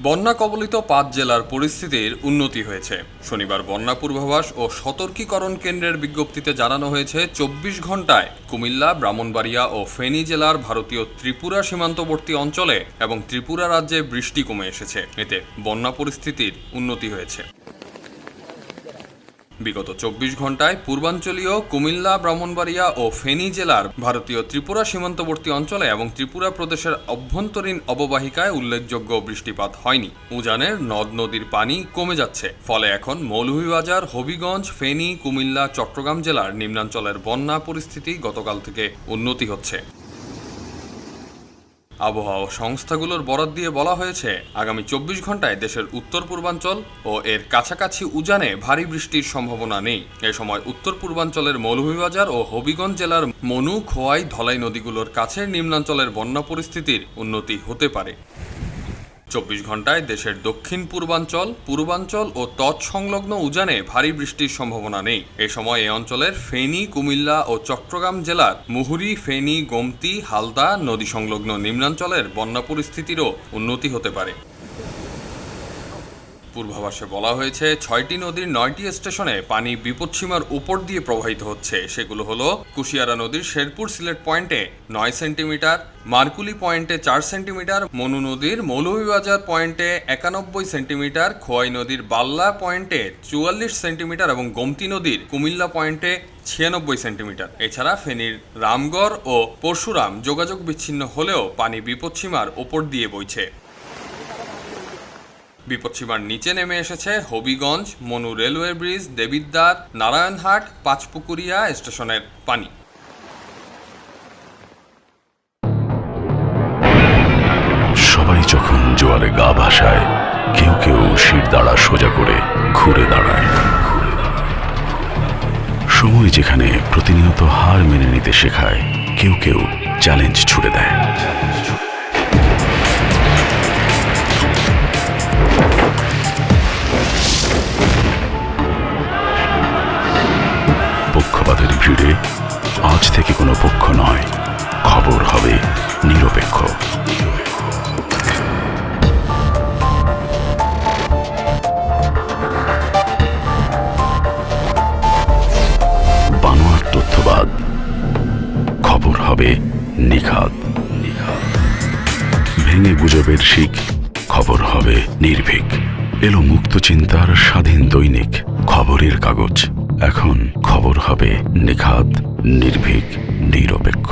বন্যা কবলিত ৫ জেলার পরিস্থিতির উন্নতি হয়েছে। শনিবার বন্যা পূর্বাভাস ও সতর্কীকরণ কেন্দ্রের বিজ্ঞপ্তিতে জানানো হয়েছে ২৪ ঘণ্টায় কুমিল্লা, ব্রাহ্মণবাড়িয়া ও ফেনী জেলার ভারতীয় ত্রিপুরা সীমান্তবর্তী অঞ্চলে এবং ত্রিপুরা রাজ্যে বৃষ্টি কমে এসেছে। এতে বন্যা পরিস্থিতির উন্নতি হয়েছে। বিগত ২৪ ঘণ্টায় পূর্বাঞ্চলীয় কুমিল্লা, ব্রাহ্মণবাড়িয়া ও ফেনী জেলার ভারতীয় ত্রিপুরা সীমান্তবর্তী অঞ্চলে এবং ত্রিপুরা প্রদেশের অভ্যন্তরীণ অববাহিকায় উল্লেখযোগ্য বৃষ্টিপাত হয়নি। উজানের নদ নদীর পানি কমে যাচ্ছে, ফলে এখন মৌলভীবাজার, হবিগঞ্জ, ফেনী, কুমিল্লা, চট্টগ্রাম জেলার নিম্নাঞ্চলের বন্যা পরিস্থিতি গতকাল থেকে উন্নতি হচ্ছে। আবহাওয়া সংস্থাগুলোর বরাত দিয়ে বলা হয়েছে, আগামী ২৪ ঘণ্টায় দেশের উত্তর পূর্বাঞ্চল ও এর কাছাকাছি উজানে ভারী বৃষ্টির সম্ভাবনা নেই। এ সময় উত্তর পূর্বাঞ্চলের মৌলভীবাজার ও হবিগঞ্জ জেলার মনু, খোয়াই, ধলাই নদীগুলোর কাছের নিম্নাঞ্চলের বন্যা পরিস্থিতির উন্নতি হতে পারে। ২৪ ঘণ্টায় দেশের দক্ষিণ পূর্বাঞ্চল, পূর্বাঞ্চল ও তৎসংলগ্ন উজানে ভারী বৃষ্টির সম্ভাবনা নেই। এ সময় এ অঞ্চলের ফেনী, কুমিল্লা ও চট্টগ্রাম জেলার মুহুরী, ফেনী, গোমতী, হালদা নদী সংলগ্ন নিম্নাঞ্চলের বন্যা পরিস্থিতিরও উন্নতি হতে পারে। পূর্বাভাসে বলা হয়েছে, ৬টি নদীর ৯টি স্টেশনে পানি বিপদসীমার উপর দিয়ে প্রবাহিত হচ্ছে। সেগুলো হলো কুশিয়ারা নদীর শেরপুর সিলেট পয়েন্টে ৯ সেন্টিমিটার, মারকুলি পয়েন্টে ৪ সেন্টিমিটার, মনু নদীর মৌলভীবাজার পয়েন্টে ৯১ সেন্টিমিটার, খোয়াই নদীর বাল্লা পয়েন্টে ৪৪ সেন্টিমিটার এবং গোমতী নদীর কুমিল্লা পয়েন্টে ৯৬ সেন্টিমিটার। এছাড়া ফেনীর রামগড় ও পরশুরাম যোগাযোগ বিচ্ছিন্ন হলেও পানি বিপদসীমার ওপর দিয়ে বইছে। বিপদসীমার নিচে নেমে এসেছে হবিগঞ্জ, মনু রেলওয়ে ব্রিজ, দেবিদ্বার, নারায়ণহাট, পাঁচপুকুরিয়া স্টেশনের পানি। সবাই যখন জোয়ারে গা ভাসায়, কেউ কেউ শিরদাঁড়া সোজা করে ঘুরে দাঁড়ায়। সময় যেখানে প্রতিনিয়ত হার মেনে নিতে শেখায়, কেউ কেউ চ্যালেঞ্জ ছুড়ে দেয়। পক্ষপাতের ভিড়ে আজ থেকে কোনো পক্ষ নয়, খবর হবে নিরপেক্ষ। বানোয়াট তথ্যবাদ, খবর হবে নিখাদ। ভেঙে গুজবের শিক, খবর হবে নির্ভীক। এলো মুক্ত চিন্তার স্বাধীন দৈনিক খবরের কাগজ। এখন খবর হবে নিখাদ, নির্ভীক, নিরপেক্ষ।